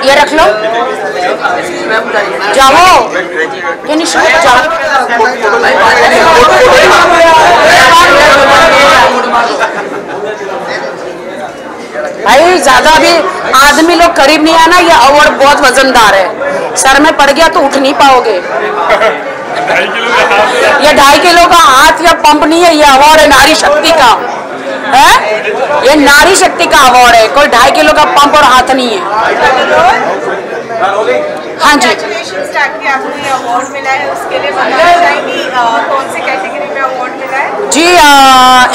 ये रख लो, जाओ क्या निशा जाओ। भाई ज्यादा भी आदमी लोग करीब नहीं है ना, ये अवार्ड बहुत वजनदार है, सर में पड़ गया तो उठ नहीं पाओगे। ये 2.5 किलो का हाथ या पंप नहीं है, ये अवार्ड है नारी शक्ति का है, ये नारी शक्ति का अवार्ड है, कोई 2.5 किलो का पंप और हाथ नहीं है। हाँ जी, अवार्ड मिला है, उसके लिए बताना चाहेंगी कौन सी कैटेगरी में अवार्ड मिला है? जी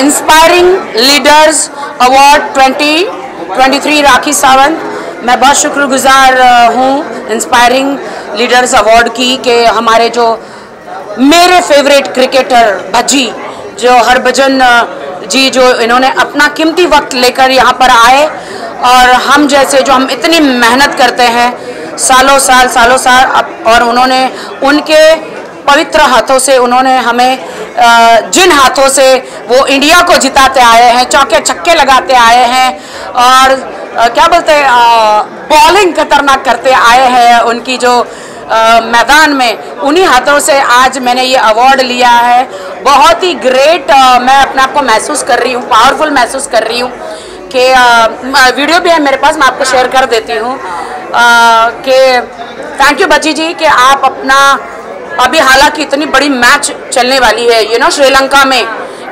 inspiring leaders award 2023 Rakhi Sawant. मैं बहुत शुक्रगुजार हूँ इंस्पायरिंग लीडर्स अवार्ड की कि हमारे जो मेरे फेवरेट क्रिकेटर भज्जी जो हरभजन जी, जो इन्होंने अपना कीमती वक्त लेकर यहाँ पर आए, और हम जैसे जो हम इतनी मेहनत करते हैं सालों साल और उन्होंने उनके पवित्र हाथों से उन्होंने हमें जिन हाथों से वो इंडिया को जिताते आए हैं, चौके छक्के लगाते आए हैं और क्या बोलते हैं बॉलिंग खतरनाक करते आए हैं उनकी जो मैदान में, उन्हीं हाथों से आज मैंने ये अवार्ड लिया है। बहुत ही ग्रेट मैं अपने आप को महसूस कर रही हूँ, पावरफुल महसूस कर रही हूँ कि वीडियो भी है मेरे पास, मैं आपको शेयर कर देती हूँ कि थैंक यू बच्ची जी कि आप अपना अभी हालांकि इतनी बड़ी मैच चलने वाली है श्रीलंका में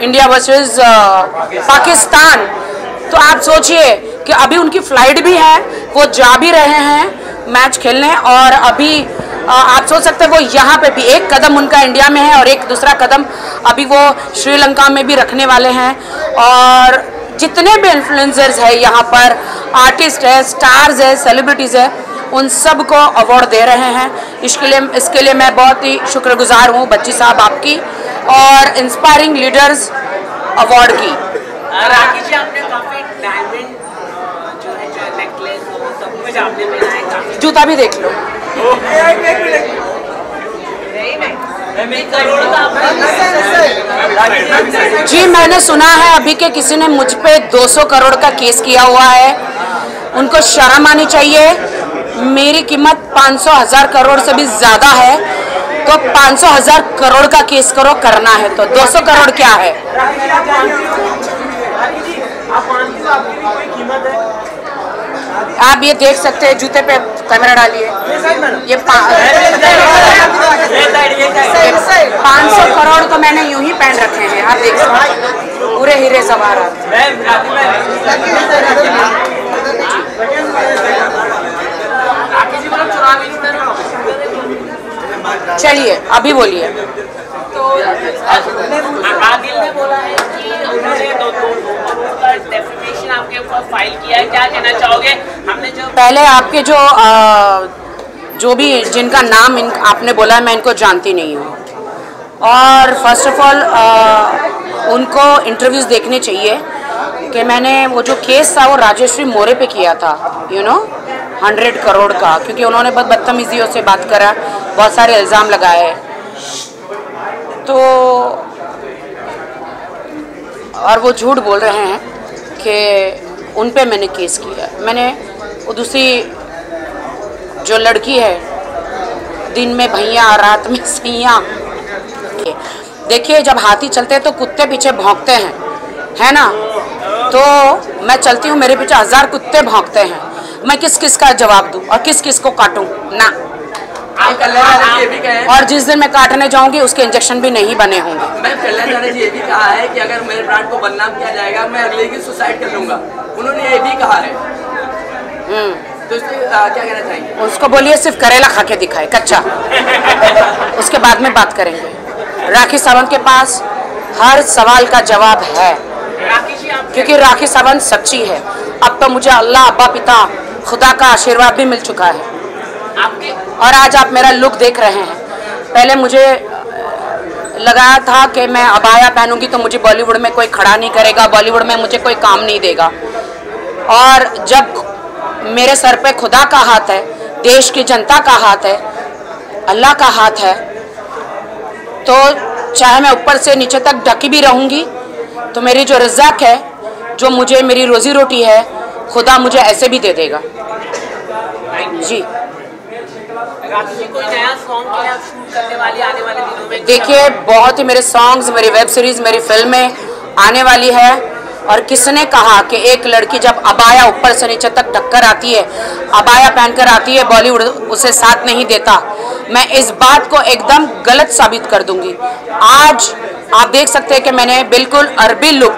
इंडिया वर्सेस पाकिस्तान, तो आप सोचिए कि अभी उनकी फ्लाइट भी है, वो जा भी रहे हैं मैच खेलने, और अभी आप सोच सकते हैं वो यहाँ पे भी एक कदम उनका इंडिया में है और एक दूसरा कदम अभी वो श्रीलंका में भी रखने वाले हैं। और जितने भी इन्फ्लुएंसर्स है यहाँ पर, आर्टिस्ट है, स्टार्स है, सेलिब्रिटीज़ है, उन सब को अवार्ड दे रहे हैं। इसके लिए मैं बहुत ही शुक्रगुजार हूँ बच्ची साहब आपकी और इंस्पायरिंग लीडर्स अवार्ड की। राखी जी, आपने काफी डायमंड जो है नेकलेस वो सब कुछ आपने पहना है, जूता भी देख लो। जी मैंने सुना है अभी के किसी ने मुझ पे 200 करोड़ का केस किया हुआ है, उनको शर्म आनी चाहिए। मेरी कीमत 500,000 करोड़ से भी ज़्यादा है, तो 500,000 करोड़ का केस करो करना है तो 200 करोड़ क्या है। आप ये देख सकते हैं, जूते पे कैमरा डालिए, ये 500 करोड़ तो मैंने यूं ही पहन रखे हैं, आप देख सकते हैं पूरे हीरे जवाहरात। चलिए अभी बोलिए। तो आदिल ने बोला है कि उन्होंने डेफिमेशन आपके ऊपर फाइल किया है, क्या कहना चाहोगे? हमने जो पहले आपके जो भी जिनका नाम आपने बोला मैं इनको जानती नहीं हूँ, और फर्स्ट ऑफ ऑल उनको इंटरव्यूज़ देखने चाहिए कि मैंने वो जो केस था वो राजेश्री मोरे पे किया था 100 करोड़ का, क्योंकि उन्होंने बहुत बदतमीजियों से बात करा, बहुत सारे इल्ज़ाम लगाए, तो और वो झूठ बोल रहे हैं कि उन पे मैंने केस किया। मैंने वो दूसरी जो लड़की है, दिन में भैया रात में सैया, देखिए जब हाथी चलते हैं तो कुत्ते पीछे भौंकते हैं, है ना, तो मैं चलती हूँ मेरे पीछे 1000 कुत्ते भौंकते हैं, मैं किस किस का जवाब दूँ और किस किस को काटूँ ना। और जिस दिन मैं काटने जाऊंगी उसके इंजेक्शन भी नहीं बने होंगे। मैं कल्याण जी ये भी कहा है कि अगर मेरे ब्रांड को बदनाम किया जाएगा मैं अगले की सुसाइड कर लूंगा, उन्होंने ये भी कहा है। तो इससे क्या कहना चाहिए? उसको बोलिए सिर्फ करेला खा के दिखाए कच्चा, उसके बाद में बात करेंगे। राखी सावंत के पास हर सवाल का जवाब है, क्योंकि राखी सावंत सच्ची है। अब तो मुझे अल्लाह अब्बा पिता खुदा का आशीर्वाद भी मिल चुका है, और आज आप मेरा लुक देख रहे हैं। पहले मुझे लगा था कि मैं अबाया पहनूंगी तो मुझे बॉलीवुड में कोई खड़ा नहीं करेगा, बॉलीवुड में मुझे कोई काम नहीं देगा, और जब मेरे सर पे खुदा का हाथ है, देश की जनता का हाथ है, अल्लाह का हाथ है, तो चाहे मैं ऊपर से नीचे तक ढकी भी रहूँगी, तो मेरी जो रिज़्क़ है, जो मुझे मेरी रोज़ी रोटी है, खुदा मुझे ऐसे भी दे देगा जी। राखी जी, कोई नया सॉन्ग क्या शूट करने वाली आने वाले दिनों में? देखिए, बहुत ही मेरे सॉन्ग्स, मेरी वेब सीरीज़, मेरी फिल्में आने वाली है। और किसने कहा कि एक लड़की जब अबाया ऊपर से नीचे तक टक्कर आती है, अबाया पहनकर आती है, बॉलीवुड उसे साथ नहीं देता। मैं इस बात को एकदम गलत साबित कर दूंगी। आज आप देख सकते हैं कि मैंने बिल्कुल अरबी लुक,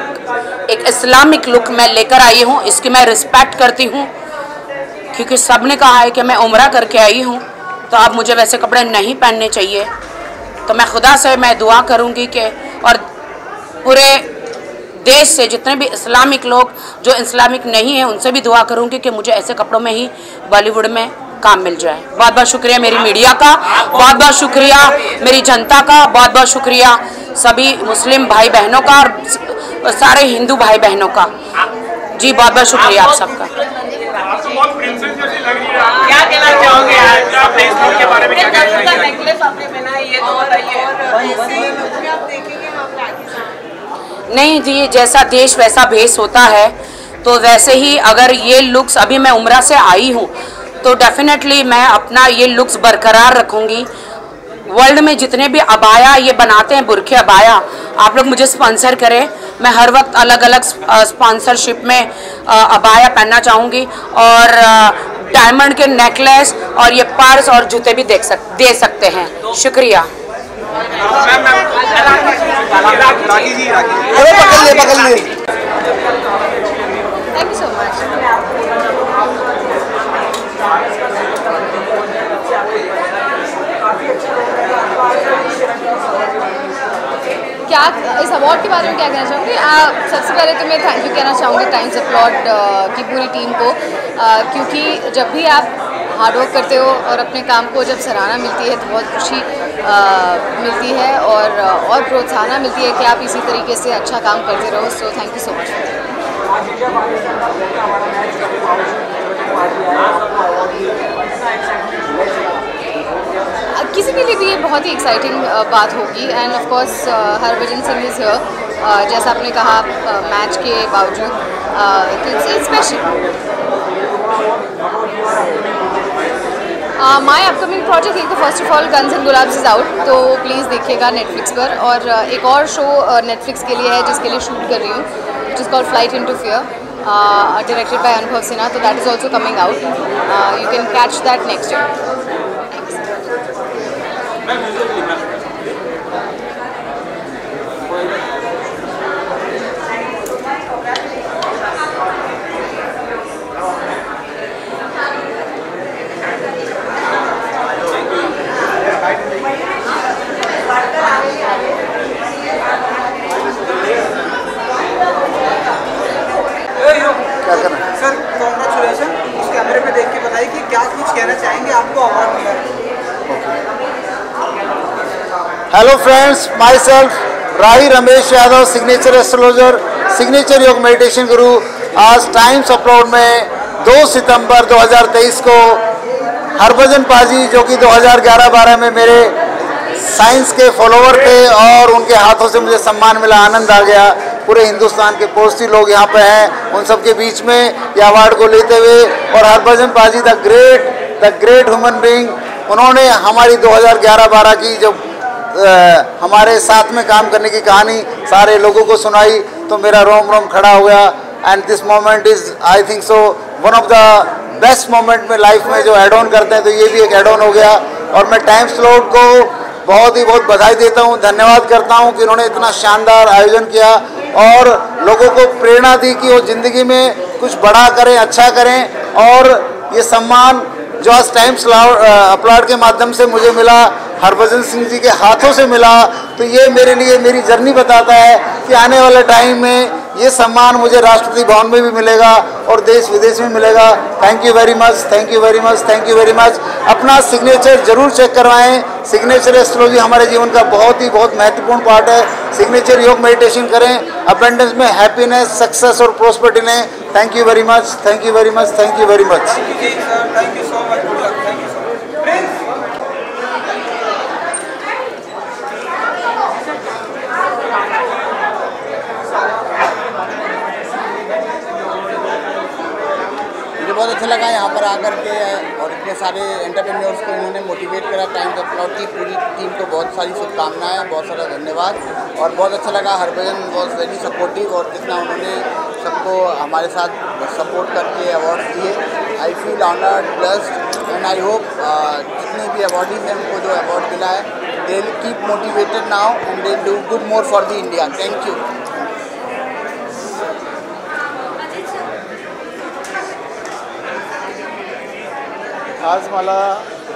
एक इस्लामिक लुक मैं लेकर आई हूँ। इसकी मैं रिस्पेक्ट करती हूँ, क्योंकि सब ने कहा है कि मैं उम्रा करके आई हूँ, तो अब मुझे वैसे कपड़े नहीं पहनने चाहिए। तो मैं खुदा से मैं दुआ करूँगी कि, और पूरे देश से जितने भी इस्लामिक लोग जो इस्लामिक नहीं हैं उनसे भी दुआ करूँगी कि मुझे ऐसे कपड़ों में ही बॉलीवुड में काम मिल जाए। बहुत बहुत शुक्रिया मेरी मीडिया का, बहुत बहुत शुक्रिया मेरी जनता का, बहुत बहुत शुक्रिया सभी मुस्लिम भाई बहनों का और सारे हिंदू भाई बहनों का जी। बहुत बहुत शुक्रिया आप सबका। क्या कहना चाहोगे अपने इस लुक के बारे में? क्या कहना चाहोगे? नेकलेस आपने पहना है, ये तो बताइए। आप देखेंगे हम राखी साहब? नहीं जी, जैसा देश वैसा भेष होता है, तो वैसे ही अगर ये लुक्स, अभी मैं उम्रा से आई हूँ तो डेफिनेटली मैं अपना ये लुक्स बरकरार रखूँगी। वर्ल्ड में जितने भी अबाया ये बनाते हैं, बुरखे अबाया, आप लोग मुझे स्पॉन्सर करें। मैं हर वक्त अलग अलग स्पॉन्सरशिप में अबाया पहनना चाहूँगी, और डायमंड के नेकलेस और ये पर्स और जूते भी दे सकते हैं। शुक्रिया। राखी जी, पकड़ ले। Thank you so much. क्या इस अवार्ड के बारे में क्या कहना चाहूँगी? सबसे पहले तो मैं थैंक यू कहना चाहूँगी टाइम्स अपलॉड की पूरी टीम को, क्योंकि जब भी आप हार्डवर्क करते हो और अपने काम को जब सराहना मिलती है तो बहुत खुशी मिलती है और प्रोत्साहन मिलती है कि आप इसी तरीके से अच्छा काम करते रहो। सो थैंक यू सो मच। किसी के लिए भी ये बहुत ही एक्साइटिंग बात होगी, and of course Harbhajan Singh is here, जैसा आपने कहा मैच के बावजूद, it's special. My upcoming project, एक तो first of all guns and Gulaabs is out, तो प्लीज़ देखिएगा नेटफ्लिक्स पर। और एक और शो नेटफ्लिक्स के लिए है जिसके लिए शूट कर रही हूँ, which is called flight into fear, directed by Anubhav Sinha, तो that is also coming out. You can catch that next year. Sir congratulation. उस कैमरे पे देख के बताइए कि क्या कुछ कहना चाहेंगे, आपको अवार्ड मिला है। Hello friends, my self Rahi Ramesh Yadav, signature astrologer, signature योग मेडिटेशन गुरु। आज टाइम्स अपलोड में 2 सितंबर 2023 को हरभजन पाजी, जो कि 2011-12 में मेरे साइंस के फॉलोवर थे और उनके हाथों से मुझे सम्मान मिला, आनंद आ गया। पूरे हिंदुस्तान के पोस्टी लोग यहाँ पे हैं, उन सब के बीच में ये अवार्ड को लेते हुए, और हरभजन पाजी द ग्रेट ह्यूमन बीइंग, उन्होंने हमारी 2011-12 की जो हमारे साथ में काम करने की कहानी सारे लोगों को सुनाई, तो मेरा रोम रोम खड़ा हो गया। And this moment is I think so one of the best moment में लाइफ में जो एड ऑन करते हैं, तो ये भी एक एड ऑन हो गया। और मैं टाइम्स अपलोड को बहुत बधाई देता हूँ, धन्यवाद करता हूँ कि उन्होंने इतना शानदार आयोजन किया और लोगों को प्रेरणा दी कि वो ज़िंदगी में कुछ बड़ा करें, अच्छा करें। और ये सम्मान जो आज टाइम्स अपलॉड के माध्यम से मुझे मिला, हरभजन सिंह जी के हाथों से मिला, तो ये मेरे लिए मेरी जर्नी बताता है कि आने वाले टाइम में ये सम्मान मुझे राष्ट्रपति भवन में भी मिलेगा और देश विदेश में मिलेगा। Thank you very much, thank you very much, thank you very much. अपना सिग्नेचर जरूर चेक करवाएं। सिग्नेचर एस्ट्रोलॉजी हमारे जीवन का बहुत महत्वपूर्ण पार्ट है। सिग्नेचर योग मेडिटेशन करें, अबंडेंस में हैप्पीनेस, सक्सेस और प्रॉस्पेरिटी लें। Thank you very much, thank you very much, thank you very much. Thank you so much, good luck, thank you so much. अच्छा लगा यहाँ पर आकर के और इतने सारे एंटरप्रेन्योर्स को उन्होंने मोटिवेट करा। टाइम्स ऑफ अपलॉड की पूरी टीम को बहुत सारी शुभकामनाएं, बहुत सारा धन्यवाद। और बहुत अच्छा लगा, हरभजन वॉज वेरी सपोर्टिव और जितना उन्होंने सबको हमारे साथ सपोर्ट करके अवार्ड दिए। I feel honoured, blessed and I hope जितने भी अवार्डीज हैं उनको जो अवार्ड मिला है they will keep motivated now and they do good more for the India. Thank you. आज मला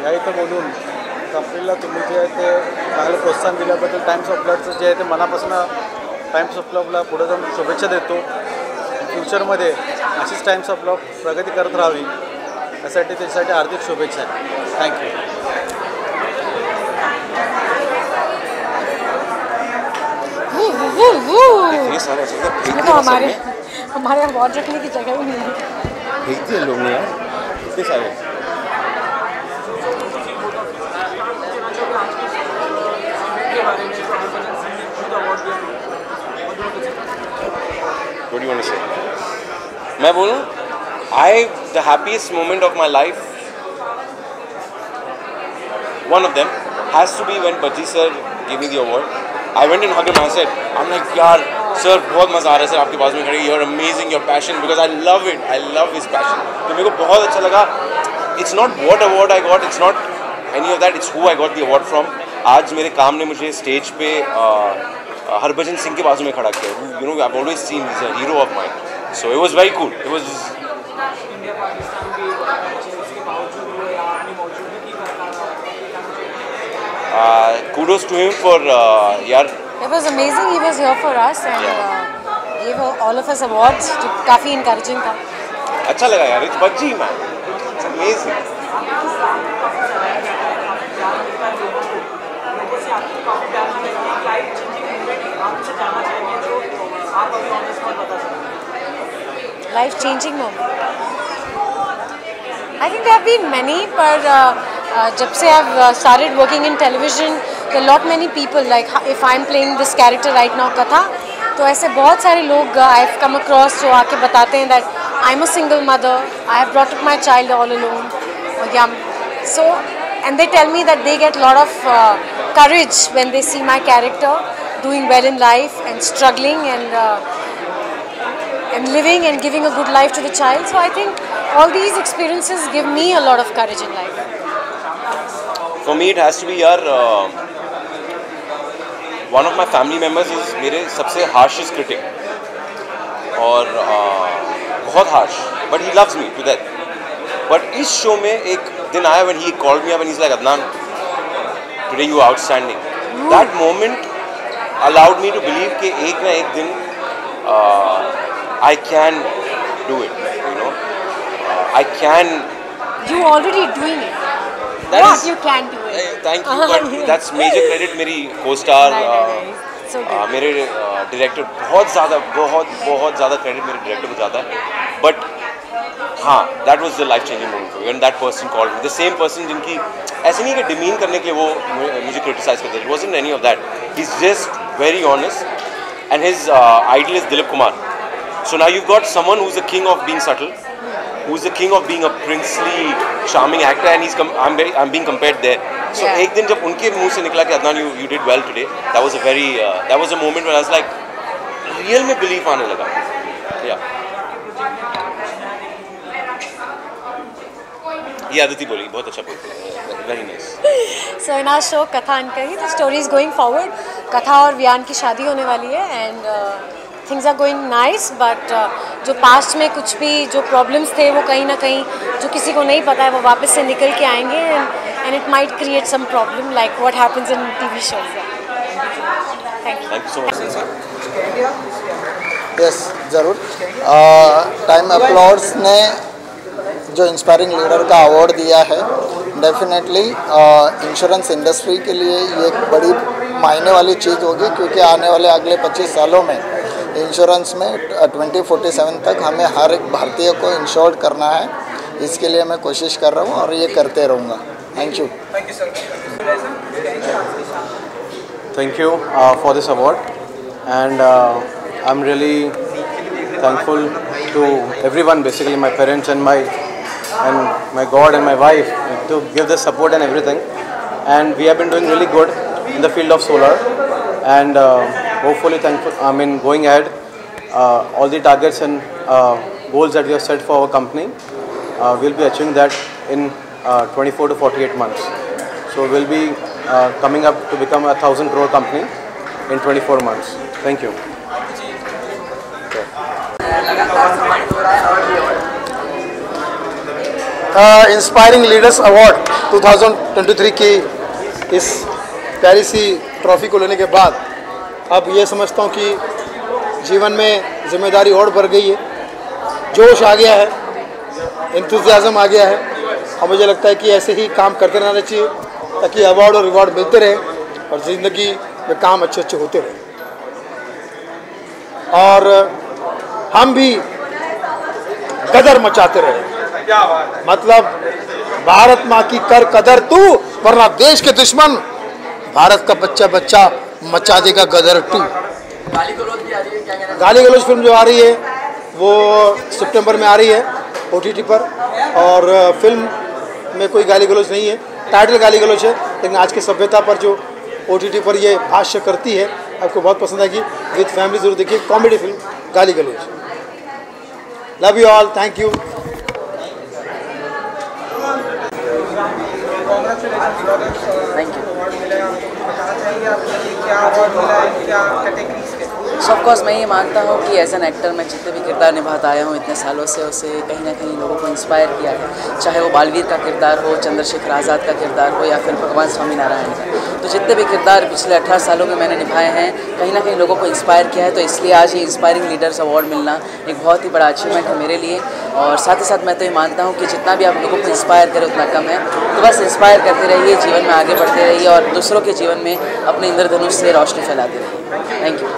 या इथं बोलून कंपनीला तुम्ही जे आहे ते चांगलं प्रोत्साहन दिल्याबद्दल टाइम्स ऑफ अपलॉडचं जे आहे ते मनापासून टाइम्स ऑफ अपलॉडला पुढे जाऊन शुभेच्छा देतो। फ्युचरमध्ये अशीच टाइम्स ऑफ अपलॉड प्रगती करत राहावी यासाठी त्याच्यासाठी हार्दिक शुभेच्छा आहेत। थँक्यू। तो हमारे अवार्ड रखने की जगह ही नहीं है। भेजते लोग ने यार इतने सारे। What do you want to say? मैं बोलूँ, the happiest moment of my life, one of them has to be when Bajji sir gave me the award. I went and hugged him. I said, I'm like, यार sir बहुत मज़ा आ रहा है sir आपके पास में खड़े। You're amazing, your passion, because I love it. I love his passion. तो मेरे को बहुत अच्छा लगा। It's not what award I got, it's not any of that, it's who I got the award from. आज मेरे काम ने मुझे स्टेज पे हरभजन सिंह के बाजू में खड़ा किया। You know, I've always seen he's a hero of mine. So it was very cool. It was kudos to him for यार। It was amazing. He was here for us and gave all of us awards. जो काफ़ी encouraging था। अच्छा लगा यार। It's Bajji man. It's amazing. Life changing moment. I think there have been many, पर जब से I've started working in television, there are lot many people, like if I'm playing this character right now, कथा, तो ऐसे बहुत सारे लोग I've come across जो आके बताते हैं that I'm a single mother, I have brought up my child all alone, so and they tell me that they get a lot of courage when they see my character doing well in life and struggling and living and giving a good life to the child. So I think all these experiences give me a lot of courage in life. For me it has to be यार one of my family members is मेरे सबसे harshest critic और बहुत harsh, but he loves me to death. But इस show में एक दिन आया when he called me up and he's like, Adnan, today you are outstanding. That moment allowed me to believe कि एक ना एक दिन I can do it, you know. I can. You already doing it. That what is, you can do it. Thank you, but that's major credit मेरी co-star, so मेरे director बहुत ज़्यादा credit मेरे director को जाता है. But हाँ, that was the life-changing moment for me when that person called me. The same person जिनकी ऐसे नहीं कि demean करने के लिए वो मुझे criticize करते. It wasn't any of that. He's just very honest, and his idol is Dilip Kumar. So now you've got someone who's the king of being subtle, who's the king of being a princely, charming actor, and I'm being compared there. So एक दिन जब उनके मुंह से निकला कि Adnan, you did well today, that was a moment where I was like, real में belief आने लगा. Yeah. ये आदिति बोली, बहुत अच्छा बोली, very nice. So in our show कथा अनकही, the story is going forward. कथा और वियान की शादी होने वाली है and things are going nice, but जो past में कुछ भी जो problems थे वो कहीं ना कहीं जो किसी को नहीं पता है वो वापस से निकल के आएंगे and it might create some problem like what happens in TV shows. Thank you. Thank you so much. Yes ज़रूर। टाइम अपलॉड्स ने जो इंस्पायरिंग लीडर का अवार्ड दिया है, डेफिनेटली इंश्योरेंस इंडस्ट्री के लिए ये एक बड़ी मायने वाली चीज़ होगी, क्योंकि आने वाले अगले 25 सालों में इंश्योरेंस में 2047 तक हमें हर एक भारतीय को इंश्योर्ड करना है। इसके लिए मैं कोशिश कर रहा हूँ और ये करते रहूँगा। Thank you. Thank you for this award, and I'm really thankful to everyone, basically my parents and my and my God and my wife to give the support and everything. And we have been doing really good in the field of solar, and hopefully going ahead, all the targets and goals that we have set for our company, we'll be achieving that in 24 to 48 months. So we'll be coming up to become a 1,000 crore company in 24 months. Thank you. Inspiring leaders award 2023 की इस प्यारी सी trophy को लेने के बाद अब ये समझता हूँ कि जीवन में जिम्मेदारी और बढ़ गई है, जोश आ गया है, एंथुसियाज्म आ गया है, और मुझे लगता है कि ऐसे ही काम करते रहना चाहिए ताकि अवार्ड और रिवॉर्ड मिलते रहे और ज़िंदगी में काम अच्छे अच्छे होते रहे। और हम भी कदर मचाते रहे, मतलब भारत माँ की कर कदर तू, वरना देश के दुश्मन भारत का बच्चा बच्चा मचा देगा गदर तू। गाली गलौज फिल्म जो आ रही है वो सितंबर में आ रही है OTT पर, और फिल्म में कोई गाली गलौज नहीं है, टाइटल गाली गलौज है, लेकिन आज की सभ्यता पर जो OTT पर ये भाष्य करती है आपको बहुत पसंद आएगी। विद फैमिली जरूर देखिए, कॉमेडी फिल्म गाली गलौज। Love you all, thank you. Of course मैं ये मानता हूँ कि एज एन एक्टर मैं जितने भी किरदार निभाता आया हूँ इतने सालों से, उसे कहीं ना कहीं लोगों को इंस्पायर किया है, चाहे वो बालवीर का किरदार हो, चंद्रशेखर आज़ाद का किरदार हो, या फिर भगवान स्वामीनारायण का। तो जितने भी किरदार पिछले 18 सालों में मैंने निभाए हैं कहीं ना कहीं लोगों को इंस्पायर किया है। तो इसलिए आज ये इंस्पायरिंग लीडर्स अवार्ड मिलना एक बहुत ही बड़ा अचीवमेंट है मेरे लिए। और साथ ही साथ मैं तो ये मानता हूँ कि जितना भी आप लोगों को इंस्पायर करें उतना कम है, तो बस इंस्पायर करते रहिए, जीवन में आगे बढ़ते रहिए और दूसरों के जीवन में अपने इंद्रधनुष से रोशनी फैलाते रहिए। Thank you.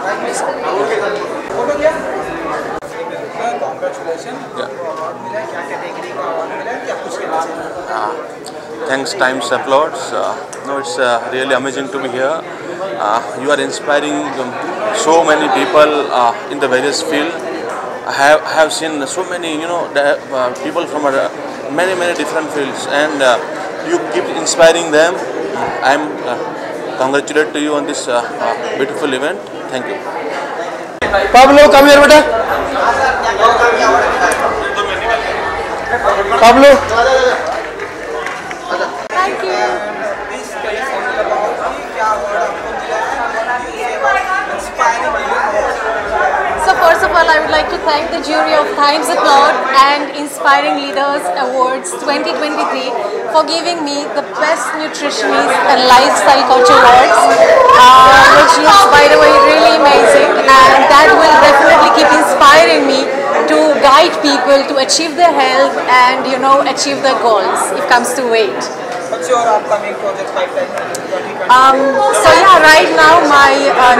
Thanks Times Applauds. No, it's really amazing to be here. You are inspiring so many people in the various field. I have seen so many, people from many different fields, and you keep inspiring them. I'm congratulate to you on this beautiful event. Thank you. Pablo, come here, beta. Pablo. Thank you. So first of all, I would like to thank the jury of Times Applaud and Inspiring Leaders Awards 2023 for giving me the Best Nutritionist and Lifestyle Coach Awards, which looks, by the way, really amazing, and that will definitely keep inspiring me to guide people to achieve their health and achieve their goals if it comes to weight. What's your upcoming project pipeline? So yeah, right now my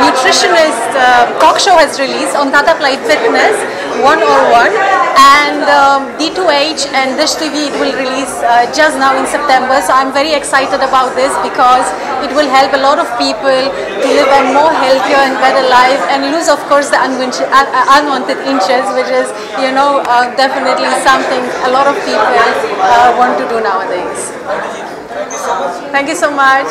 nutritionist talk show has released on Tata Play Fitness 101, and D2H and Dish TV, it will release just now in September. So I'm very excited about this because it will help a lot of people to live a more healthier and better life and lose, of course, the unwanted inches, which is definitely something a lot of people want to do nowadays. Thank you so much.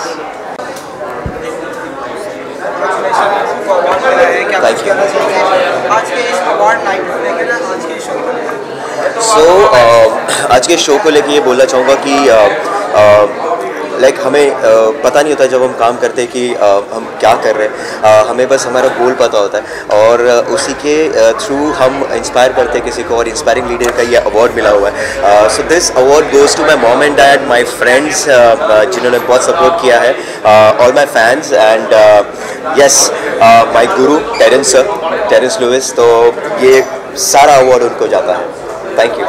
आज के show को लेके ये बोलना चाहूँगा कि like हमें पता नहीं होता जब हम काम करते हैं कि हम क्या कर रहे हैं, हमें बस हमारा गोल पता होता है और उसी के थ्रू हम इंस्पायर करते हैं किसी को, और इंस्पायरिंग लीडर का ये अवार्ड मिला हुआ है। So this award goes to my mom and dad, my friends जिन्होंने बहुत सपोर्ट किया है, all my fans and yes my guru Terence Louis. तो ये सारा अवार्ड उनको जाता है। Thank you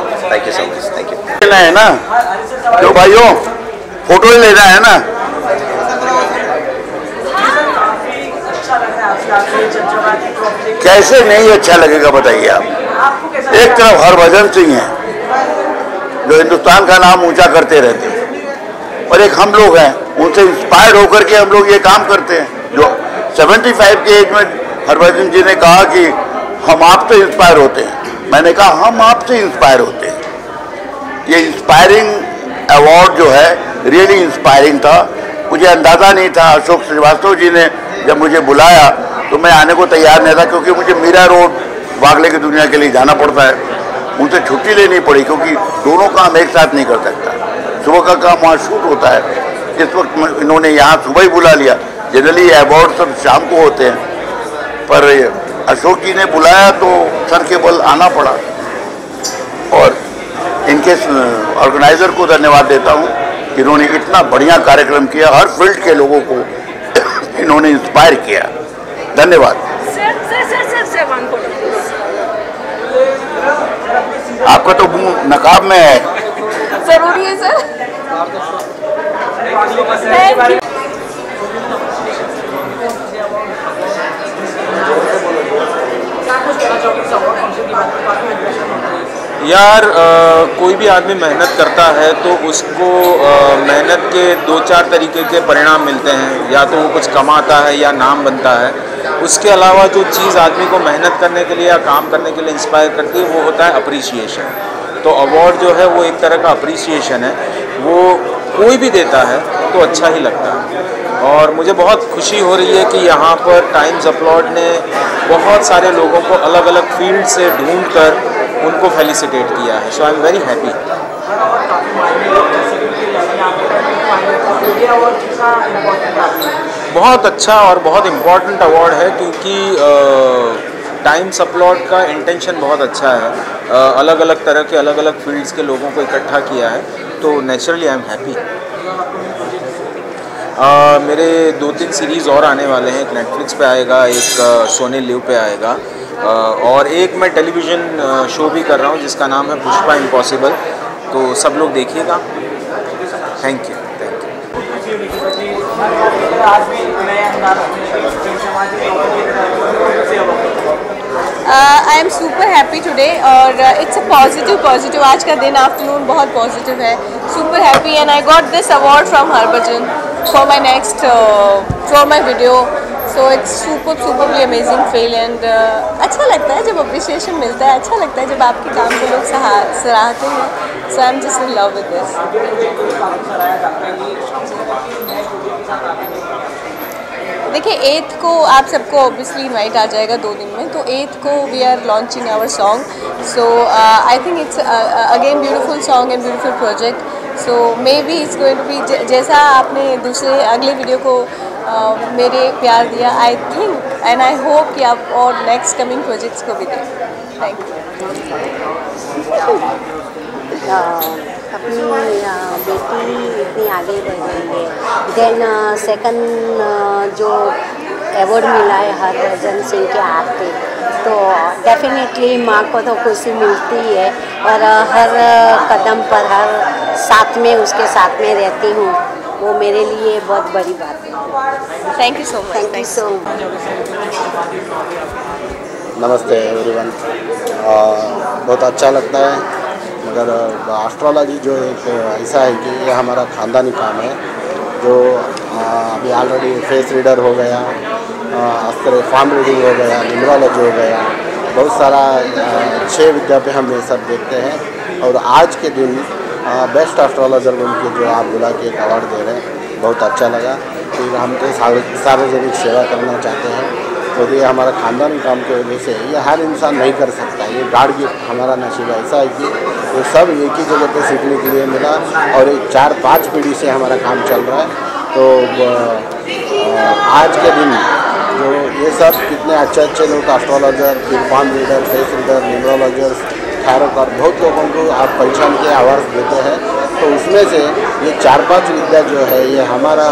so much. Thank you. है ना जो भाइयों फोटो ही लेना है ना, कैसे नहीं अच्छा लगेगा बताइए आप। एक तरफ हरभजन सिंह है जो हिंदुस्तान का नाम ऊंचा करते रहते हैं, और एक हम लोग हैं उनसे इंस्पायर होकर के हम लोग ये काम करते हैं। जो 75 के एज में हरभजन जी ने कहा कि हम आपसे इंस्पायर होते हैं, मैंने कहा हम आपसे इंस्पायर होते हैं। ये इंस्पायरिंग अवार्ड जो है रियली इंस्पायरिंग था। मुझे अंदाज़ा नहीं था, अशोक श्रीवास्तव जी ने जब मुझे बुलाया तो मैं आने को तैयार नहीं था, क्योंकि मुझे मीरा रोड वागले की दुनिया के लिए जाना पड़ता है। उनसे छुट्टी लेनी पड़ी, क्योंकि दोनों काम एक साथ नहीं कर सकता। सुबह का काम वहाँ शूट होता है, इस वक्त इन्होंने यहाँ सुबह ही बुला लिया। जनरली अवार्ड सब शाम को होते हैं, पर अशोक जी ने बुलाया तो सर के बल आना पड़ा। और इनके ऑर्गेनाइज़र को धन्यवाद देता हूँ कि इन्होंने इतना बढ़िया कार्यक्रम किया, हर फील्ड के लोगों को इन्होंने इंस्पायर किया। धन्यवाद। आपका तो मुंह नकाब में है। जरूरी है सर। यार कोई भी आदमी मेहनत करता है तो उसको मेहनत के 2-4 तरीके के परिणाम मिलते हैं। या तो वो कुछ कमाता है या नाम बनता है। उसके अलावा जो चीज़ आदमी को मेहनत करने के लिए या काम करने के लिए इंस्पायर करती है वो होता है अप्रिसिएशन। तो अवार्ड जो है वो एक तरह का अप्रिसिएशन है, वो कोई भी देता है तो अच्छा ही लगता है। और मुझे बहुत खुशी हो रही है कि यहाँ पर टाइम्स अपलॉड ने बहुत सारे लोगों को अलग अलग फील्ड से ढूंढ कर उनको फेलिसिटेट किया है। So I am very happy. बहुत अच्छा और बहुत इम्पॉर्टेंट अवार्ड है, क्योंकि टाइम्स अपलॉड का इंटेंशन बहुत अच्छा है। अलग अलग तरह के अलग अलग फील्ड्स के लोगों को इकट्ठा किया है, तो नेचुरली आई एम हैप्पी। मेरे 2-3 सीरीज़ और आने वाले हैं। एक नेटफ्लिक्स पे आएगा, एक सोनी लिव पे आएगा, और एक मैं टेलीविज़न शो भी कर रहा हूँ जिसका नाम है पुष्पा इम्पॉसिबल। तो सब लोग देखिएगा। Thank you. I am super happy today और इट्स अ पॉजिटिव आज का दिन आफ्टरनून बहुत पॉजिटिव है। Super happy and I got this award from Harbhajan for my next for my video. So it's superly amazing feel and अच्छा लगता है जब अप्रिसिएशन मिलता है। अच्छा लगता है जब आपके काम को लोग सराहते हैं। So I am just in love with this. देखिए 8th को आप सबको ऑब्वियसली इनवाइट आ जाएगा 2 दिन में। तो 8th को we are launching our song. So I think it's again beautiful song and beautiful project. So may be it's going to be जैसा आपने अगले वीडियो को मेरे प्यार दिया, I think and I hope कि आप और नेक्स्ट कमिंग प्रोजेक्ट्स को भी दें। Thank you. अपनी बेटी इतनी आगे बढ़ गई है। देन सेकंड जो अवार्ड मिला है हरभजन सिंह के हाथ पे, तो डेफिनेटली माँ को तो खुशी मिलती है और हर कदम पर हर साथ में उसके साथ में रहती हूँ, वो मेरे लिए बहुत बड़ी बात है। Thank you so much. Thank you so much. नमस्ते एवरीवन। बहुत अच्छा लगता है, मगर एस्ट्रोलॉजी जो एक ऐसा है कि ये हमारा ख़ानदानी काम है। जो अभी ऑलरेडी फेस रीडर हो गया, अस्त्र फार्म रीडिंग हो गया, न्यूमरोलॉजी हो गया, बहुत सारा 6 विद्या पे हम ये सब देखते हैं। और आज के दिन बेस्ट एस्ट्रोलॉजर उनके जो आप बुला के एक अवार्ड दे रहे हैं, बहुत अच्छा लगा। फिर हम तो सार्वजनिक सेवा करना चाहते हैं, तो ये हमारा ख़ानदानी काम की वजह से ये हर इंसान नहीं कर सकता। ये गॉड गिफ्ट हमारा नसीब ऐसा है कि ये सब एक ही जगह पे सीखने के लिए मिला और एक 4-5 पीढ़ी से हमारा काम चल रहा है। तो आज के दिन जो ये सब कितने अच्छे लोग एस्ट्रोलॉजर, फिर पाम रीडर, फेस रीडर, न्यूमरोलॉजर्स, थायरोकार, बहुत लोगों को आप पहचान के आवाज़ देते हैं। तो उसमें से ये 4-5 विद्या जो है ये हमारा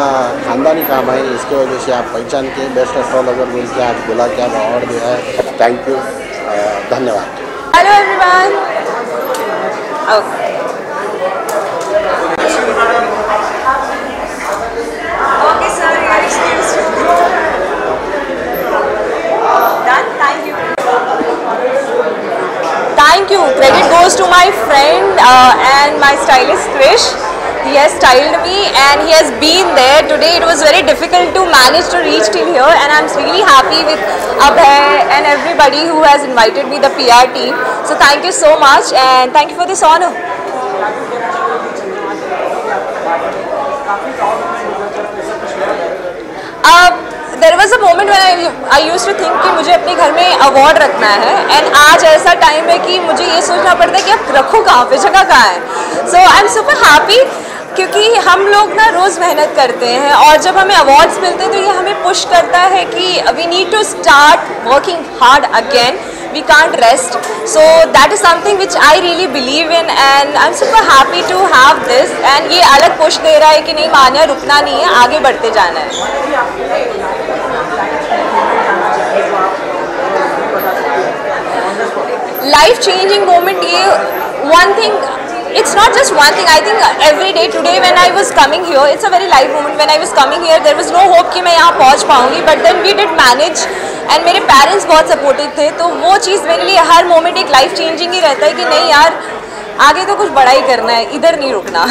ख़ानदानी काम है। इसके वजह से आप पहचान के बेस्ट एस्ट्रोलॉजर बोल के आज बुला के आप अवार्ड दिया है। थैंक यू, धन्यवाद। Hello everyone. Okay sir, Thank you. Credit goes to my friend and my stylist Krish. He has styled me and he has been there. Today it was very difficult to manage to reach till here, and I'm really happy with Abhay and everybody who has invited me, the PR team. So thank you so much and thank you for this honor. I used to think कि मुझे अपने घर में award रखना है, and आज ऐसा time है कि मुझे ये सोचना पड़ता है कि अब रखूँ कहाँ पे, जगह कहाँ है। So I am super happy, क्योंकि हम लोग ना रोज़ मेहनत करते हैं और जब हमें अवार्ड्स मिलते हैं तो ये हमें पुश करता है कि we need to start working hard again, we can't rest. So that is something which I really believe in and I'm super happy to have this, and ये अलग पुश दे रहा है कि नहीं मान्या, रुकना नहीं है, आगे बढ़ते जाना है। लाइफ चेंजिंग मोमेंट, ये one thing, it's not just one thing. I think every day today when I was coming here, it's a very live moment. When I was coming here, there was no hope कि मैं यहाँ पहुँच पाऊँगी, but then we did manage and मेरे parents बहुत supportive थे, तो वो चीज़ मेरे लिए हर मोमेंट एक लाइफ चेंजिंग ही रहता है कि नहीं यार, आगे तो कुछ बड़ा ही करना है, इधर नहीं रुकना।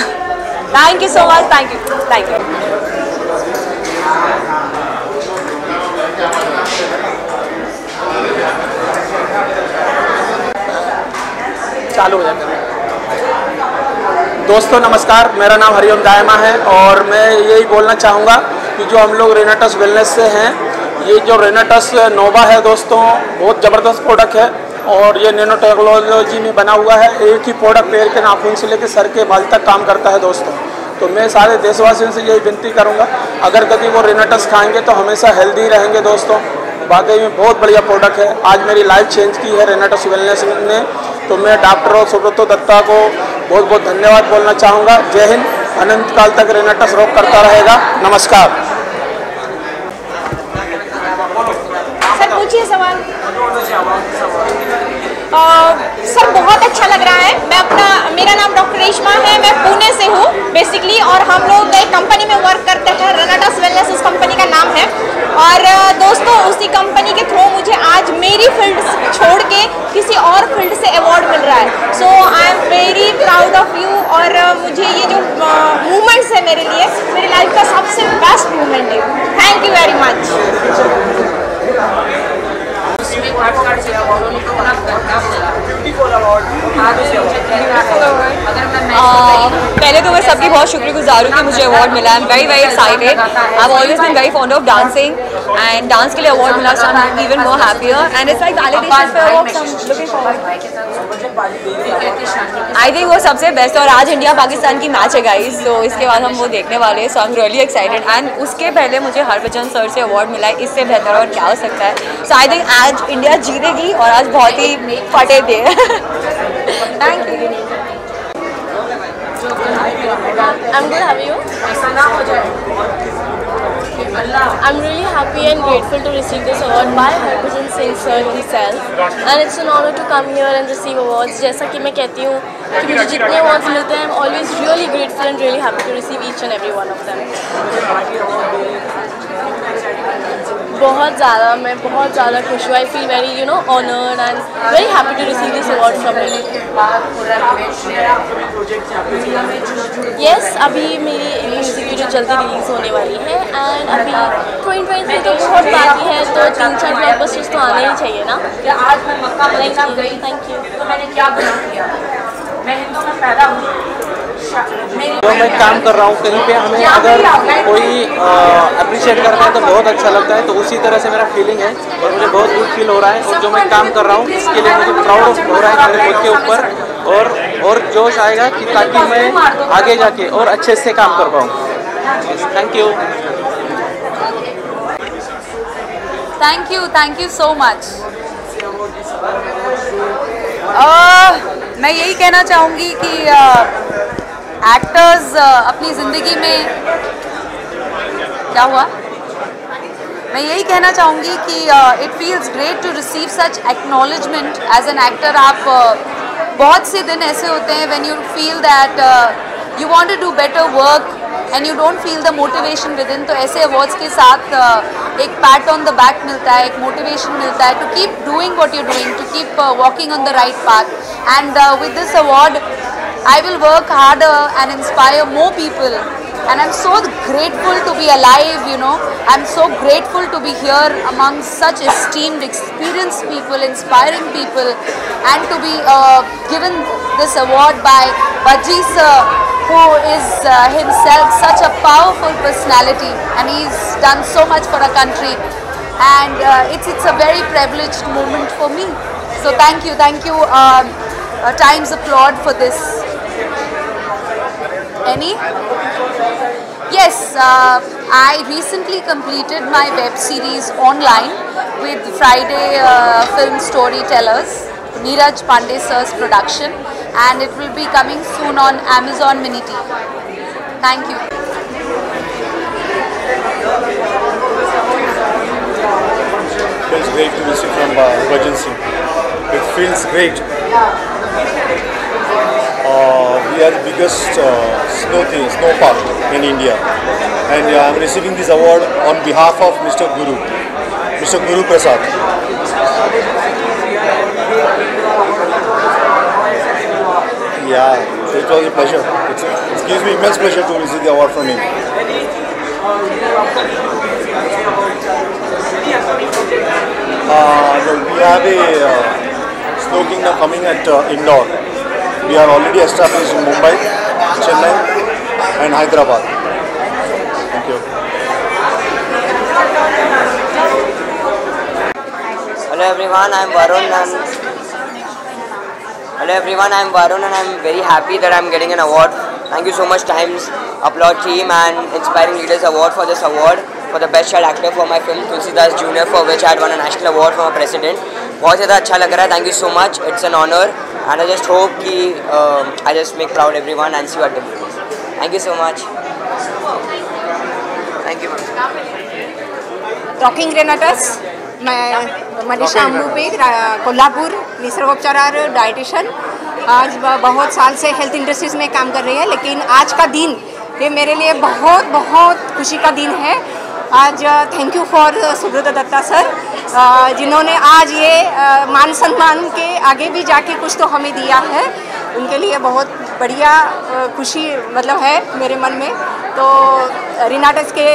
Thank you so much, thank you, thank you. चालू हो जाता है। दोस्तों नमस्कार, मेरा नाम हरिओम दायमा है और मैं यही बोलना चाहूँगा कि जो हम लोग रेनाटस वेलनेस से हैं, ये जो रेनाटस नोवा है दोस्तों, बहुत ज़बरदस्त प्रोडक्ट है और ये नैनो टेक्नोलॉजी में बना हुआ है। एक ही प्रोडक्ट पैर के नाखून से लेकर सर के बाल तक काम करता है दोस्तों। तो मैं सारे देशवासियों से यही विनती करूँगा, अगर कभी वो रेनाटस खाएँगे तो हमेशा हेल्दी रहेंगे दोस्तों। वाकई में बहुत बढ़िया प्रोडक्ट है, आज मेरी लाइफ चेंज की है रेनाटस वेलनेस ने। तो मैं डॉक्टर सुब्रतो दत्ता को बहुत बहुत धन्यवाद बोलना चाहूँगा। जय हिंद, अनंत काल तक रेनाटस रोक करता रहेगा। नमस्कार। सर पूछिए सवाल। सर बहुत अच्छा लग रहा है। मेरा नाम डॉक्टर रेशमा है, मैं पुणे से हूँ बेसिकली, और हम लोग एक कंपनी में वर्क करते हैं, रेनाटस वेलनेस उस कंपनी का नाम है। और दोस्तों उसी कंपनी के थ्रू मुझे आज मेरी फील्ड छोड़ के किसी और फील्ड से अवार्ड मिल रहा है। So I am very proud of you, और मुझे ये जो मूवमेंट्स है मेरे लिए, मेरी लाइफ का सबसे बेस्ट मूवमेंट है। Thank you very much. पहले तो मैं सबकी बहुत शुक्रगुजार हूँ कि मुझे अवार्ड मिला। I am very very excited. I have always been very fond of dancing, and dance के लिए अवार्ड मिला, so I am even more happier, and it's like validation for what I am looking forward. I think वो सबसे best. और आज India Pakistan की match है guys, तो इसके बाद हम वो देखने वाले हैं। So I am really excited, and उसके पहले मुझे हरभजन सर से अवार्ड मिला है, इससे बेहतर और क्या हो सकता है। सो आई थिंक आज इंडिया जीतेगी और आज बहुत ही फटे थे। Thank you. I'm good, how are you? I'm really happy and grateful to receive this award by Harbhajan Singh sir himself, and it's an honor to come here and receive awards. जैसा कि मैं कहती हूँ कि मुझे जितने awards मिलते हैं, I'm always really grateful and really happy to receive each and every one of them. बहुत ज़्यादा, मैं बहुत ज़्यादा खुश हूँ। I feel very honoured and very happy to receive this award from me. Yes, अभी मेरी म्यूज़िक वीडियो जल्दी रिलीज़ होने वाली है, एंड अभी 2023 तो बहुत बाकी है, तो 3-4 ब्लॉकबस्टर्स तो आने ही चाहिए ना। Thank you. मैं हिंदू में पैदा हुई, जो मैं काम कर रहा हूँ कहीं पे हमें अगर कोई अप्रिशिएट करता है तो बहुत अच्छा लगता है, तो उसी तरह से मेरा फीलिंग है और मुझे बहुत गुड फील हो रहा है। और जो मैं काम कर रहा हूँ इसके लिए मुझे प्राउड हो रहा है मेरे खुद के ऊपर, और जोश आएगा कि ताकि मैं आगे जाके और अच्छे से काम कर पाऊँ। Thank you so much. मैं यही कहना चाहूँगी कि एक्टर्स अपनी ज़िंदगी में क्या हुआ, मैं यही कहना चाहूँगी कि it feels great to receive such acknowledgement as an actor. आप बहुत से दिन ऐसे होते हैं when you feel that you want to do better work and you don't feel the motivation within, तो ऐसे अवार्ड्स के साथ एक पैट ऑन द बैक मिलता है, एक मोटिवेशन मिलता है to keep doing what you doing, to keep walking on the right path. And with this award I will work harder and inspire more people, and I'm so grateful to be alive, I'm so grateful to be here among such esteemed, experienced people, inspiring people, and to be given this award by Bajji sir, who is himself such a powerful personality, and he's done so much for our country. and it's a very privileged moment for me. So thank you, Times Applaud for this. Any? Yes, I recently completed my web series online with Friday Film Storytellers, Neeraj Pandey sir's production, and it will be coming soon on Amazon Mini TV. Thank you. It feels great to receive from Bhajan Singh. It feels great. We are the biggest snow park in India, and I am receiving this award on behalf of Mr. Guru Prasad. Yeah, so it was a pleasure. It gives me immense pleasure to receive the award from him. We have a Snow Kingdom coming at Indore. We are already established in Mumbai, Chennai and Hyderabad. Thank you. Hello everyone, I'm Varun and I'm very happy that I'm getting an award. Thank you so much Times Applaud team and Inspiring Leaders Award for this award for the best child actor for my film Tulsidas Jr., for which I had won a national award from a president. बहुत ज़्यादा अच्छा लग रहा है. Thank you so much. It's an honor and I just hope कि I just make proud everyone and see you at the movies. Thank you so much. Thank you. Talking रेनाटस, मैं मनीषा अम्बुपे, कोल्हापुर, निसर्गोपचार डाइटिशियन. आज बहुत साल से हेल्थ इंडस्ट्रीज में काम कर रही है, लेकिन आज का दिन ये मेरे लिए बहुत बहुत खुशी का दिन है. आज thank you for Subrata Datta sir, जिन्होंने आज ये मान सम्मान के आगे भी जाके कुछ तो हमें दिया है. उनके लिए बहुत बढ़िया खुशी मतलब है मेरे मन में. तो रेनाटस के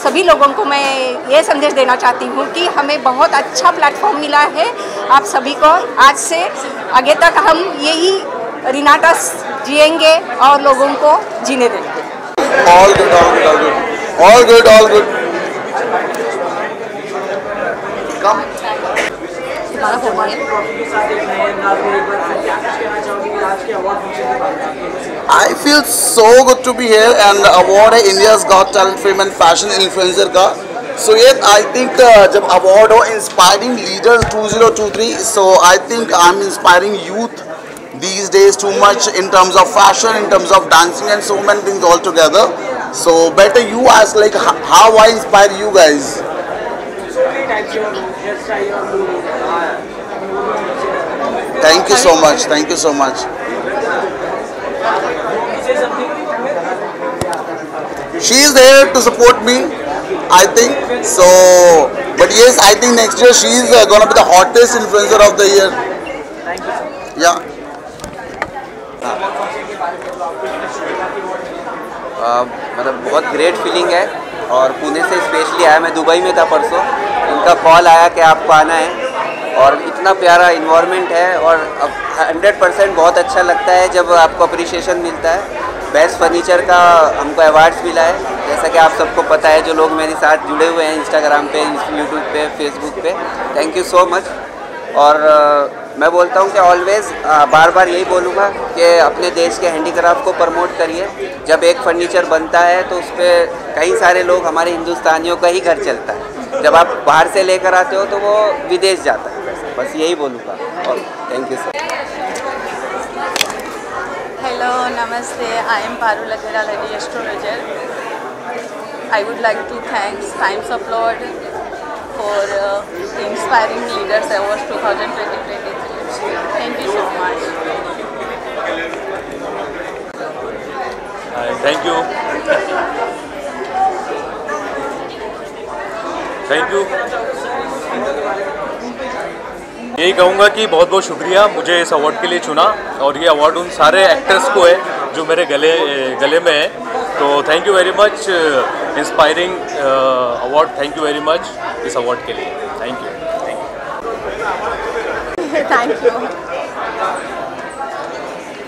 सभी लोगों को मैं ये संदेश देना चाहती हूँ कि हमें बहुत अच्छा प्लेटफॉर्म मिला है आप सभी को. आज से आगे तक हम यही रेनाटस जिएंगे और लोगों को जीने देंगे. All good, all good, all good. All good, all good. Come. I feel so good to be here and award है India's Got Talent Film and Fashion Influencer का. So yes, I think जब award हो Inspiring Leader 2023, so I think I'm inspiring youth these days too much in terms of fashion, in terms of dancing and so many things all together. So better you ask like how I inspire you guys. Thank you so much. Thank you so much. She is there to support me, I think. So, but yes, I think next year she is gonna be the hottest influencer of the year. Yeah. मतलब बहुत great feeling है और पुणे से specially आया. मैं Dubai में था परसों, उनका कॉल आया कि आपको आना है और इतना प्यारा इन्वायरमेंट है और अब 100% बहुत अच्छा लगता है जब आपको अप्रिशिएशन मिलता है. बेस्ट फर्नीचर का हमको अवार्ड्स मिला है, जैसा कि आप सबको पता है जो लोग मेरे साथ जुड़े हुए हैं इंस्टाग्राम पे, यूट्यूब पे, फेसबुक पे. Thank you so much. और मैं बोलता हूँ कि ऑलवेज़ बार बार यही बोलूँगा कि अपने देश के हैंडीक्राफ्ट को प्रमोट करिए. जब एक फर्नीचर बनता है तो उस पर कई सारे लोग हमारे हिंदुस्तानियों का ही घर चलता है. जब आप बाहर से लेकर आते हो तो वो विदेश जाता है. बस यही बोलूँगा और thank you sir. Hello, Namaste. I am Parula Lady Astrologer. I would like to thank Times Applaud for Inspiring Leaders Awards 2023. Thank you so much. Thank you. Thank you. यही कहूँगा कि बहुत बहुत शुक्रिया मुझे इस अवार्ड के लिए चुना और ये अवार्ड उन सारे एक्टर्स को है जो मेरे गले में है. तो thank you very much inspiring award. Thank you very much इस अवार्ड के लिए. Thank you. Thank you.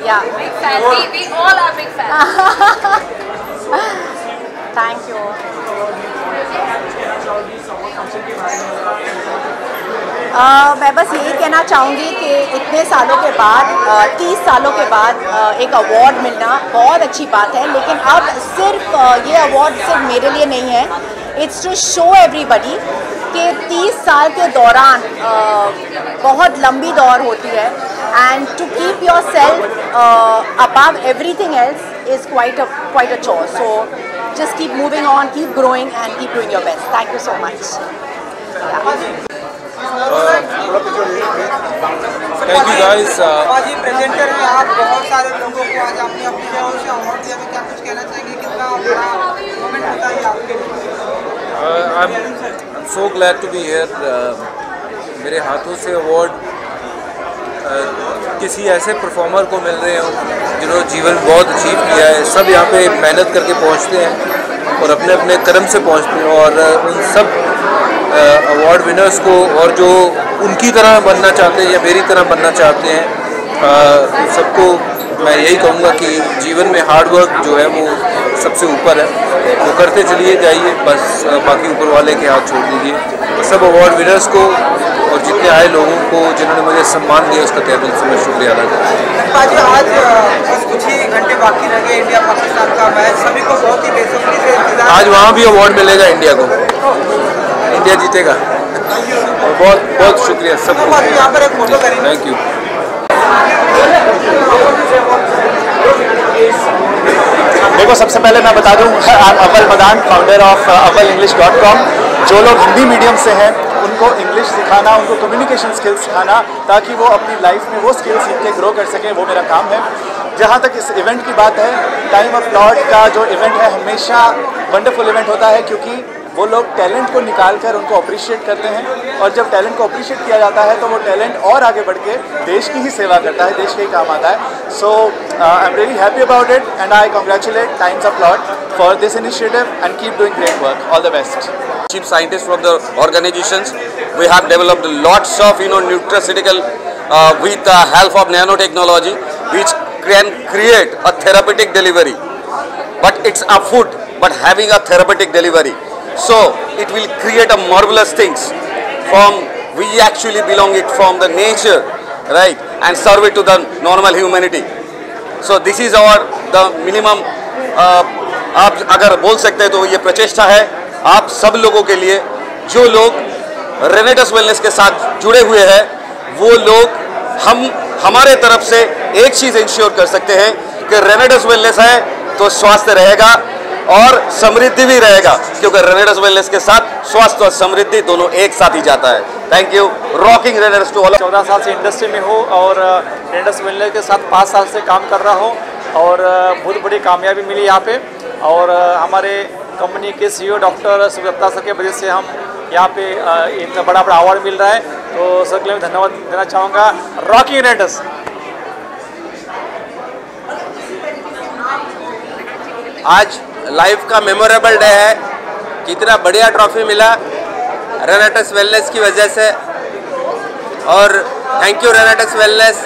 Yeah. Big fan. We all are big fans. Thank you. मैं बस यही कहना चाहूँगी कि इतने सालों के बाद 30 सालों के बाद एक अवार्ड मिलना बहुत अच्छी बात है, लेकिन अब सिर्फ ये अवार्ड सिर्फ मेरे लिए नहीं है, इट्स टू शो एवरीबडी कि 30 साल के दौरान बहुत लंबी दौर होती है, and to keep yourself above everything else is quite a chore. So just keep moving on, keep growing and keep doing your best. Thank you so much. Thank you guys. आज ये presenter हैं आप, बहुत सारे लोगों को आज आपने अपनी लेवल से अवार्ड दिया, तो क्या कुछ कहना चाहेंगे, कितना बड़ा मोमेंट होता है आपके लिए? I'm so glad to be here. मेरे हाथों से अवार्ड किसी ऐसे परफॉर्मर को मिल रहे हों जिन्होंने जीवन बहुत अचीव किया है. सब यहाँ पे मेहनत करके पहुँचते हैं और अपने अपने कर्म से पहुँचते हैं, और उन सब अवार्ड विनर्स को और जो उनकी तरह बनना चाहते हैं या मेरी तरह बनना चाहते हैं, सबको मैं यही कहूँगा कि जीवन में हार्ड वर्क जो है वो सबसे ऊपर है, वो करते चलिए जाइए, बस बाकी ऊपर वाले के हाथ छोड़ दीजिए. सब अवार्ड विनर्स को और जितने आए लोगों को जिन्होंने मुझे सम्मान दिया उसका तहे दिल से मैं शुक्रिया अदा करता हूँ. आज बस कुछ ही घंटे बाकी रह गए इंडिया पाकिस्तान का मैच, सभी को बहुत ही बेसब्री से इंतजार. आज वहाँ भी अवार्ड मिलेगा इंडिया को, इंडिया जीतेगा, और बहुत बहुत शुक्रिया सबको. यहाँ पर एक फोटो करेंगे. Thank you. देखो, सबसे पहले मैं बता दूं, अव्वल मदान, फाउंडर ऑफ avvalenglish.com. जो लोग हिंदी मीडियम से हैं उनको इंग्लिश सिखाना, उनको कम्युनिकेशन स्किल्स सिखाना, ताकि वो अपनी लाइफ में वो स्किल्स सीख के ग्रो कर सकें, वो मेरा काम है. जहाँ तक इस इवेंट की बात है, टाइम ऑफ प्लॉट का जो इवेंट है हमेशा वंडरफुल इवेंट होता है, क्योंकि वो लोग टैलेंट को निकाल कर उनको अप्रिशिएट करते हैं, और जब टैलेंट को अप्रिशिएट किया जाता है तो वो टैलेंट और आगे बढ़ के देश की ही सेवा करता है, देश के ही काम आता है. So I am really happy about it and I congratulate Times of Plot for this initiative and keep doing great work. All the best. Chief scientists from the organizations, we have developed lots of nutraceutical with the help of nanotechnology, which can create a therapeutic delivery. But it's a food, but having a therapeutic delivery. So it will create a marvelous things from we actually belong it from the nature, right, and serve it to the normal humanity. So this is our the minimum. आप अगर बोल सकते हैं तो ये प्रचेष्टा है आप सब लोगों के लिए. जो लोग रेनेटस वेलनेस के साथ जुड़े हुए हैं वो लोग हमारे तरफ से एक चीज़ इंश्योर कर सकते हैं कि रेनेटस वेलनेस है तो स्वास्थ्य रहेगा और समृद्धि भी रहेगा, क्योंकि रेनेटस वेलनेस के साथ स्वास्थ्य और समृद्धि दोनों एक साथ ही जाता है. Thank you. रॉकिंग रेनेटस टू ऑल. 14 साल से इंडस्ट्री में हूँ और रेनेटस वेलनेस के साथ 5 साल से काम कर रहा हूँ, और बहुत बड़ी कामयाबी मिली यहाँ पे, और हमारे कंपनी के CEO डॉक्टर सुब्रता सर के वजह से हम यहाँ पे इतना बड़ा अवार्ड मिल रहा है, तो सर के लिए धन्यवाद देना चाहूँगा. रॉकिंग रेनेटस. आज लाइफ का मेमोरेबल डे है. कितना बढ़िया ट्रॉफी मिला रेनेटस वेलनेस की वजह से, और थैंक यू रेनेटस वेलनेस,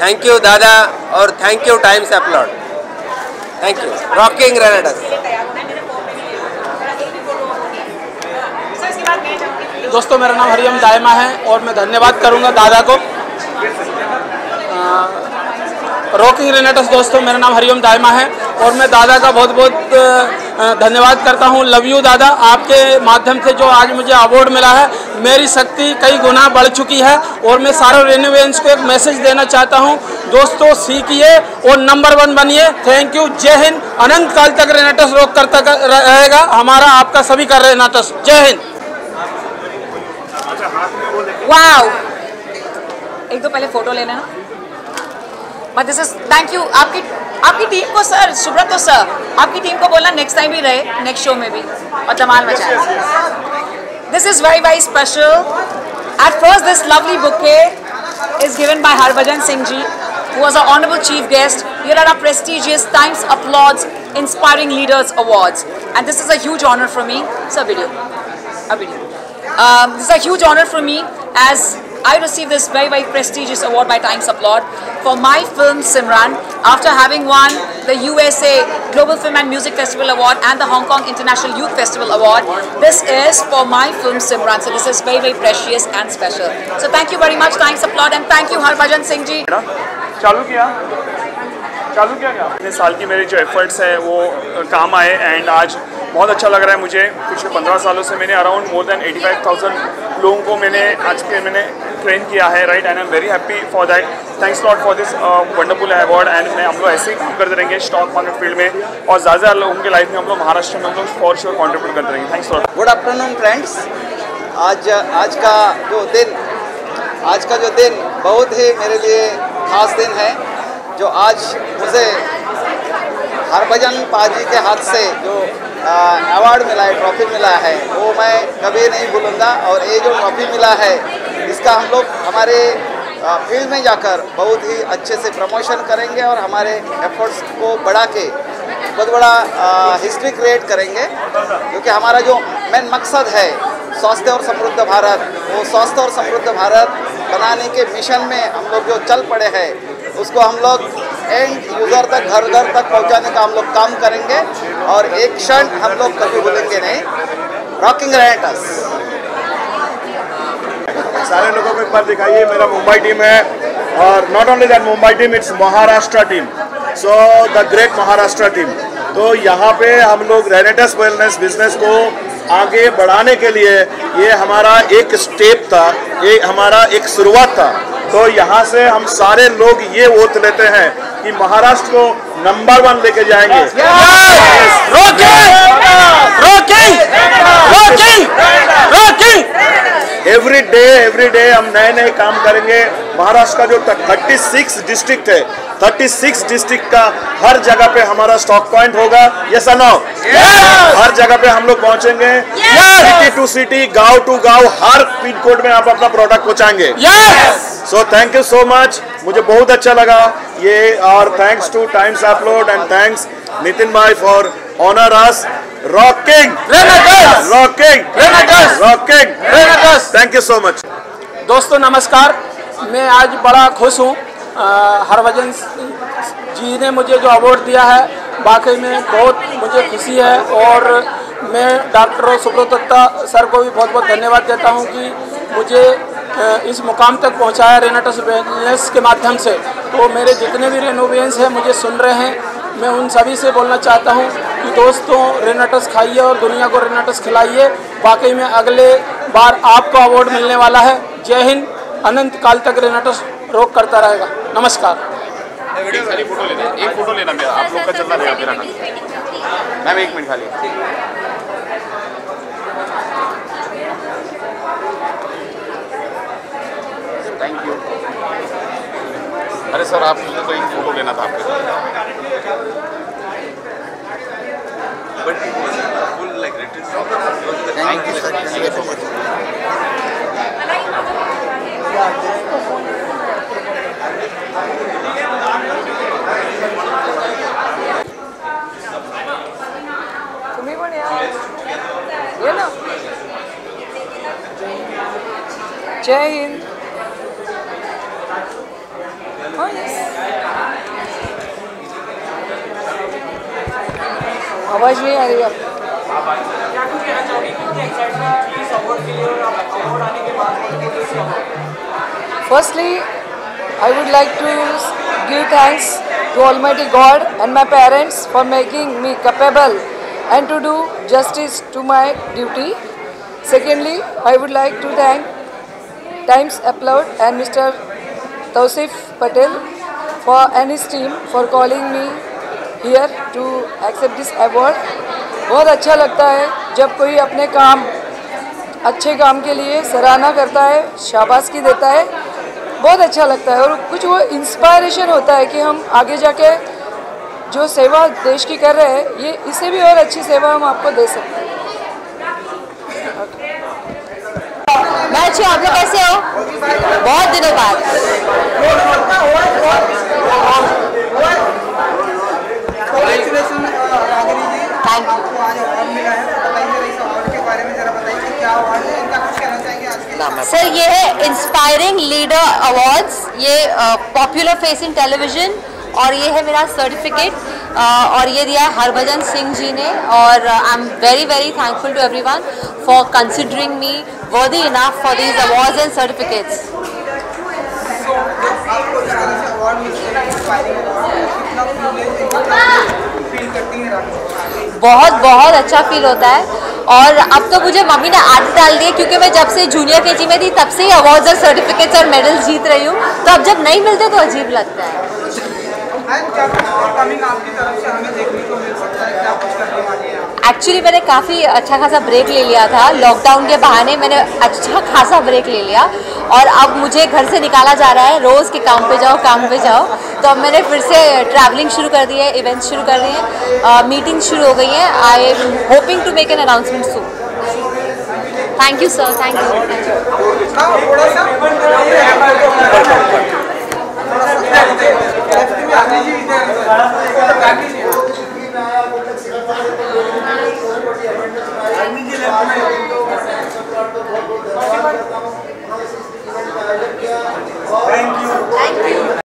थैंक यू दादा, और thank you Times Applaud. Thank you. Rocking रेनेटस. दोस्तों, मेरा नाम हरिओम दायमा है और मैं धन्यवाद करूंगा दादा को. रॉकिंग रेनेटस. दोस्तों, मेरा नाम हरिओम दायमा है और मैं दादा का बहुत बहुत धन्यवाद करता हूं. लव यू दादा. आपके माध्यम से जो आज मुझे अवार्ड मिला है, मेरी शक्ति कई गुना बढ़ चुकी है, और मैं सारे रेन्यूवेंस को एक मैसेज देना चाहता हूं. दोस्तों, सीखिए और नंबर 1 बनिए. Thank you. जय हिंद. अनंत काल तक रेनेटस रॉक करता रहेगा हमारा, आपका सभी का रेनेटस. जय हिंद. वाओ, एक दो पहले फोटो लेना ना. But this is thank you आपकी टीम को सर, सुब्रत सर, आपकी टीम को बोलना नेक्स्ट टाइम भी रहे, नेक्स्ट शो में भी, और धमाल मचाए. This is very very special. At first this lovely bouquet is given by Harbhajan Singh ji, who was our honorable chief guest here at our prestigious Times Applauds Inspiring Leaders Awards, and this is a huge honor for me. It's a video. This is a huge honor for me as I received this very, very prestigious award by Times Applaud for my film Simran, after having won the USA Global Film and Music Festival Award and the Hong Kong International Youth Festival Award. This is for my film Simran, so this is very, very precious and special. So thank you very much, thanks applaud, and thank you Harbhajan Singh ji. चालू किया क्या इतने साल की मेरी जो efforts है वो काम आए एंड आज बहुत अच्छा लग रहा है मुझे। पिछले 15 सालों से मैंने अराउंड मोर देन 85,000 लोगों को मैंने ट्रेन किया है, right, and I am very happy for that. Thanks lot for this wonderful award and हम लोग ऐसे ही काम करते रहेंगे स्टॉक मार्केट फील्ड में और ज़्यादा लोगों के लाइफ में हम लोग महाराष्ट्र में हम लोग फॉर श्योर कॉन्ट्रीब्यूट करते रहेंगे। Thanks lot. Good afternoon friends. आज का जो दिन बहुत ही मेरे लिए खास दिन है। जो आज मुझे हरभजन पाजी के हाथ से जो अवार्ड मिला है, ट्रॉफी मिला है, वो मैं कभी नहीं भूलूंगा। और ये जो ट्रॉफी मिला है इसका हम लोग हमारे फील्ड में जाकर बहुत ही अच्छे से प्रमोशन करेंगे और हमारे एफर्ट्स को बढ़ा के बहुत बड़ा हिस्ट्री क्रिएट करेंगे, क्योंकि हमारा जो मेन मकसद है स्वस्थ और समृद्ध भारत, वो स्वस्थ और समृद्ध भारत बनाने के मिशन में हम लोग जो चल पड़े हैं उसको हम लोग एंड यूज़र तक, घर घर तक पहुंचाने का हम लोग काम करेंगे और एक क्षण हम लोग कभी भूलेंगे नहीं। रॉकिंग रेनेटस। सारे लोगों को एक बार दिखाइए, मेरा मुंबई टीम है और not only that Mumbai team, it's Maharashtra team, so the great Maharashtra team. तो यहाँ पे हम लोग रेनेटस वेलनेस बिजनेस को आगे बढ़ाने के लिए ये हमारा एक स्टेप था, ये हमारा एक शुरुआत था। तो यहाँ से हम सारे लोग ये वोट लेते हैं कि महाराष्ट्र को नंबर 1 लेके जाएंगे। एवरी डे हम नए काम करेंगे। महाराष्ट्र का जो 36 डिस्ट्रिक्ट है, 36 डिस्ट्रिक्ट का हर जगह पे हमारा स्टॉक पॉइंट होगा। यस और नो? हर जगह पे हम लोग पहुंचेंगे, सिटी टू सिटी, गांव टू गांव, हर पिन कोड में आप अपना प्रोडक्ट पहुंचाएंगे। So thank you so much, मुझे बहुत अच्छा लगा ये। और thanks to Times upload and thanks Nitin भाई for honour us rocking. Thank you so much. दोस्तों नमस्कार, मैं आज बड़ा खुश हूँ। हरभजन जी ने मुझे जो अवार्ड दिया है वाकई में बहुत मुझे खुशी है और मैं डॉक्टर सुब्रत दत्ता सर को भी बहुत बहुत धन्यवाद देता हूँ कि मुझे इस मुकाम तक पहुँचाया रेनेटस वेलनेस के माध्यम से। तो मेरे जितने भी रेनोवियंस हैं मुझे सुन रहे हैं, मैं उन सभी से बोलना चाहता हूँ कि दोस्तों रेनेटस खाइए और दुनिया को रेनेटस खिलाइए। वाकई में अगले बार आपको अवार्ड मिलने वाला है। जय हिंद। अनंत काल तक रेनेटस रोक करता रहेगा। नमस्कार। फोटो लेना, एक फोटो लेना मेरा, आप लोग का चलना रहेगा मेरा ना। मैम 1 मिनट खाली। Thank you. अरे सर आप मुझे तो एक फोटो लेना था आपके साथ। Thank you sir, thank you so much. तुम्ही पण या, ये ना। जय हिंद। Oh, yes. आवाज नहीं आ रही है। Firstly, I would like to give thanks to Almighty God and my parents for making me capable and to do justice to my duty. Secondly, I would like to thank Times Upload and Mr. Tausif Patel and his team for calling me here to accept this award. बहुत अच्छा लगता है जब कोई अपने काम, अच्छे काम के लिए सराहना करता है, शाबाशी देता है, बहुत अच्छा लगता है। और कुछ वो इंस्पायरेशन होता है कि हम आगे जाके जो सेवा देश की कर रहे हैं, ये इससे भी और अच्छी सेवा हम आपको दे सकते हैं। मैं अच्छी, आप लोग कैसे हो? बहुत दिनों बाद। Thank you. सर ये है इंस्पायरिंग लीडर अवार्ड्स, ये पॉपुलर फेस इन टेलीविजन और ये है मेरा सर्टिफिकेट। और ये दिया है हरभजन सिंह जी ने, और I am very very thankful to everyone for considering me worthy enough for these awards and certificates. बहुत बहुत अच्छा फील होता है, और अब तो मुझे मम्मी ने आदत डाल दी है, क्योंकि मैं जब से जूनियर केजी में थी तब से ही अवार्ड्स और सर्टिफिकेट्स और मेडल्स जीत रही हूँ, तो अब जब नहीं मिलते तो अजीब लगता है। एक्चुअली मैंने काफ़ी अच्छा खासा ब्रेक ले लिया था, लॉकडाउन के बहाने मैंने अच्छा खासा ब्रेक ले लिया, और अब मुझे घर से निकाला जा रहा है, रोज़ के काम पे जाओ, तो अब मैंने फिर से ट्रैवलिंग शुरू कर दी है, इवेंट्स शुरू कर दिए हैं, मीटिंग्स शुरू हो गई हैं। I am hoping to make an announcement soon. Thank you sir, thank you.